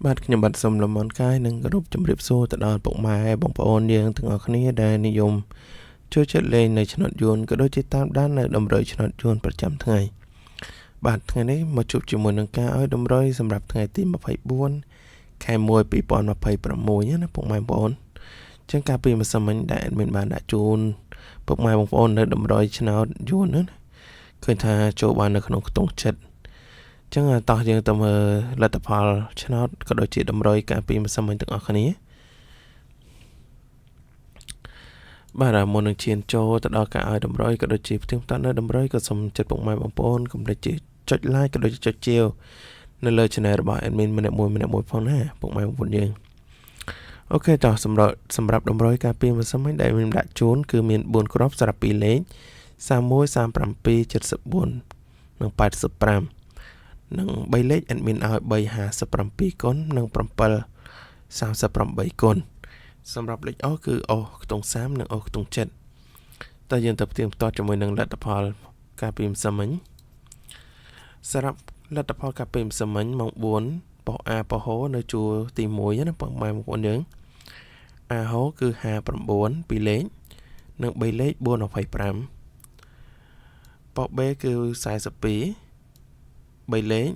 បាទខ្ញុំបាទសូមលំអរកាយនិងគោរពជំរាបសួរទៅដល់ពុកម៉ែបងប្អូនយើងទាំងអស់គ្នាដែលនិយមចូលចិត្តលេងនៅឆ្នោតយួនក៏ដូចជាតាមដាននៅតម្រុយឆ្នោតយួនប្រចាំថ្ងៃបាទថ្ងៃនេះមកជួបជាមួយនឹងការឲ្យតម្រុយសម្រាប់ថ្ងៃទី24ខែ1 2026ណាពុកម៉ែបងប្អូនចឹងការពីម្សិលមិញដែលមានបានដាក់ជូនពុកម៉ែបងប្អូននៅតម្រុយឆ្នោតយួនណាឃើញថាចូលបាននៅក្នុងខ្ទង់ចិត្តចឹងតោះយើងទៅមើលលទ្ធផលឆ្នោតក៏ដូចជាតម្រុយការពីម្សិលមិញទាំងអស់គ្នាបាទមុននឹងឈានចូលទៅដល់ការឲ្យតម្រុយក៏ដូចជាផ្ទៀងផ្ទាត់នៅតម្រុយក៏សូមចិត្តពុកម៉ែបងប្អូនកុំភ្លេចចុច like ក៏ដូចជាចុចជាវនៅលើ channel របស់ admin ម្នាក់មួយផងណាពុកម៉ែបងប្អូនយើងអូខេតោះសម្រាប់តម្រុយការពីម្សិលមិញដែលមានដាក់ជូនគឺមាន4គ្រាប់សម្រាប់2លេខ31 37 74និង85និង3លេខ admin ឲ្យ357គុណនិង7 38គុណសម្រាប់លេខអគឺអខ្ទង់30និងអខ្ទង់7តើយើងទៅផ្ទៀងផ្ទាត់ជាមួយនឹងលទ្ធផលការពីម្សិលមិញសម្រាប់លទ្ធផលការពីម្សិលមិញម៉ោង4ប៉ុស A ប៉ុសហូនៅជួរទី1ណាបងប្អូនយើង A ហូគឺ59 2លេខនិង3លេខ425ប៉ុស B គឺ42 3លេខ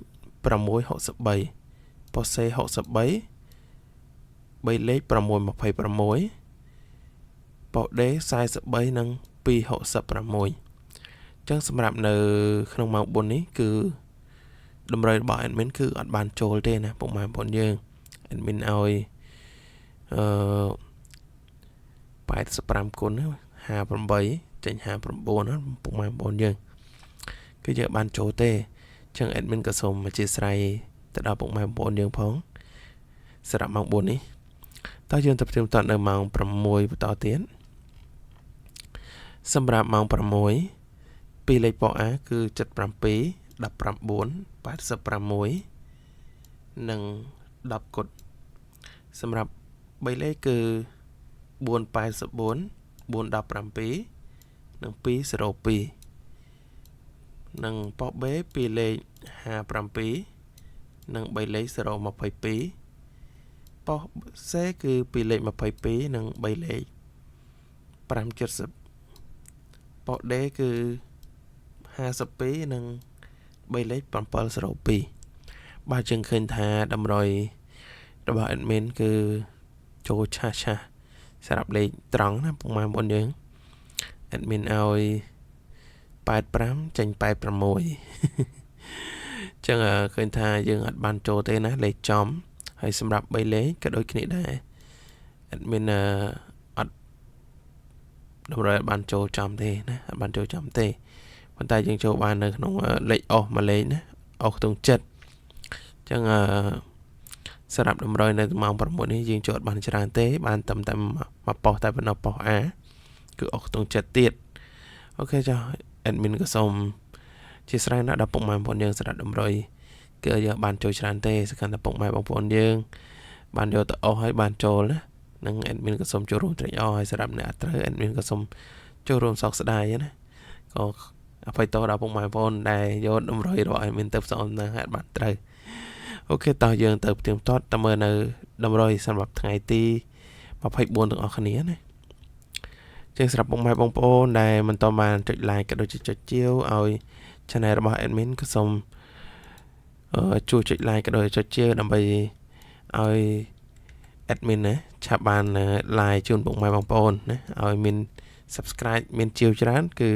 663ប៉ុស C 63 3លេខ626ប៉ុស D 43និង266ចឹងសម្រាប់នៅក្នុងម៉ោង4នេះគឺតម្រុយរបស់ admin គឺអត់បានចូលទេណាពុកម៉ែបងប្អូនយើង admin ឲ្យ85គុណ58ចេញ59ណាពុកម៉ែបងប្អូនយើងគឺយើងបានចូលទេចឹង admin ក៏សូមអធិស្ឋានទៅដល់ពុកម៉ែបងប្អូនយើងផងសម្រាប់ម៉ោង4នេះតើយើងទៅផ្ទៀងផ្ទាត់នៅម៉ោង6បន្តទៀតសម្រាប់ម៉ោង6ពីលេខប៉ុស A គឺ77 19 86និង10គុណសម្រាប់3លេខគឺ484 417និង202និងប៉ុស B ពីលេខ57និង3លេខ022ប៉ុស C គឺពីលេខ22និង3លេខ570ប៉ុស D គឺ52និង3លេខ702បាទយើងឃើញថាតម្រុយរបស់ admin គឺចូលឆាស់សម្រាប់លេខត្រង់ណាពុកម៉ែបងប្អូនយើង admin ឲ្យ85ចេញ86ចឹងឃើញថាយើងអត់បានចូលទេណាលេខចំហើយសម្រាប់3លេខក៏ដូចគ្នាដែរ admin អត់តម្រុយបានចូលចំទេណាអត់បានចូលចំទេប៉ុន្តែយើងចូលបាននៅក្នុងលេខអស់មួយលេខណាអស់ខ្ទង់ចិត្តចឹងសម្រាប់តម្រុយនៅម៉ោង6នេះយើងចូលអត់បានច្រើនទេបានតែមួយប៉ុសតែប៉ុណ្ណោះប៉ុស A គឺអស់ខ្ទង់ចិត្តទៀតអូខេចា admin ក៏សូមជាស្រ័យណាស់ដល់ពុកម៉ែបងប្អូនយើងសម្រាប់តម្រុយគឺយើងបានចូលច្រើនទេសកម្មតែពុកម៉ែបងប្អូនយើងបានយកទៅអស់ហើយបានចូលណានឹង admin ក៏សូមចូលរួមត្រេកអរហើយសម្រាប់អ្នកអត់ត្រូវ admin ក៏សូមចូលរួមសោកស្ដាយណាក៏អភ័យទោសដល់ពុកម៉ែបងប្អូនដែលយកតម្រុយរបស់ admin ទៅផ្សំណាអត់បានត្រូវអូខេតោះយើងទៅផ្ទៀងផ្ទាត់ទៅមើលនៅតម្រុយសម្រាប់ថ្ងៃទី24ទាំងអស់គ្នាណាចឹងសម្រាប់ពុកម៉ែបងប្អូនដែលមិនតបានចុច like ក៏ដូចជាចុចជាវឲ្យ channel របស់ admin ក៏សូមជួយចុច like ក៏ដូចជាចុចជាវដើម្បីឲ្យ admin ណាឆាប់បាន like ជូនពុកម៉ែបងប្អូនណាឲ្យមាន subscribe មានជាវច្រើនគឺ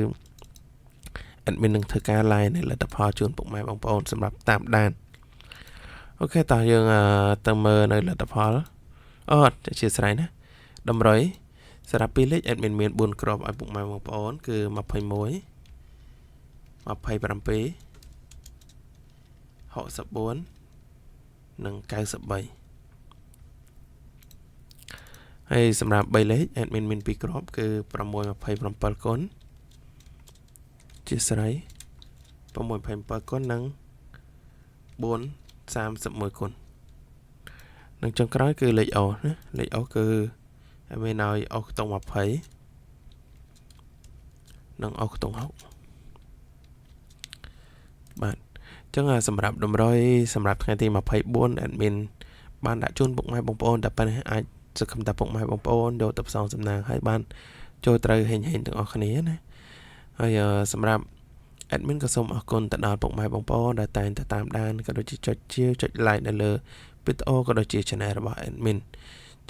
admin នឹងធ្វើការ like នៅលទ្ធផលជូនពុកម៉ែបងប្អូនសម្រាប់តាមដានអូខេតោះយើងទៅមើលនៅលទ្ធផលអត់ជាស្រ័យណាតម្រុយសម្រាប់2លេខ admin មាន4គ្រាប់ឲ្យពុកម៉ែបងប្អូនគឺ21 27 64និង93ហើយសម្រាប់3លេខ admin មាន2គ្រាប់គឺ627គុណជាស្រ័យ627គុណនិង431គុណនិងចុងក្រោយគឺលេខអណាលេខអគឺadmin ឲ្យអខ្ទង់20និងអខ្ទង់60បាទចឹងសម្រាប់តម្រុយសម្រាប់ថ្ងៃទី24 admin បានដាក់ជូនពុកម៉ែបងប្អូនតែប៉ុណ្ណេះអាចសង្ឃឹមថាពុកម៉ែបងប្អូនយកទៅផ្សងសំណាងឲ្យបានចូលត្រូវហេងទាំងអស់គ្នាណាហើយសម្រាប់ admin ក៏សូមអរគុណទៅដល់ពុកម៉ែបងប្អូនដែលតែងតែតាមដានក៏ដូចជាចុចជាវចុច like នៅលើវីដេអូក៏ដូចជា channel របស់ admin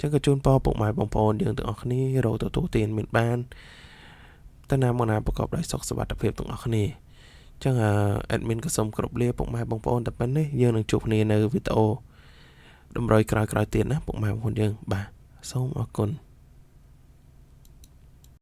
ចឹងក៏ជូនពរពុកម៉ែបងប្អូនយើងទាំងអស់គ្នារកទទួលទានមានបានតាណាមកណាប្រកបដោយសុខសុវត្ថិភាពទាំងអស់គ្នាចឹងadmin ក៏សូមគោរពលាពុកម៉ែបងប្អូនតែប៉ុណ្ណេះយើងនឹងជួបគ្នានៅវីដេអូតម្រុយក្រោយៗទៀតណាពុកម៉ែបងប្អូនយើងបាទសូមអរគុណ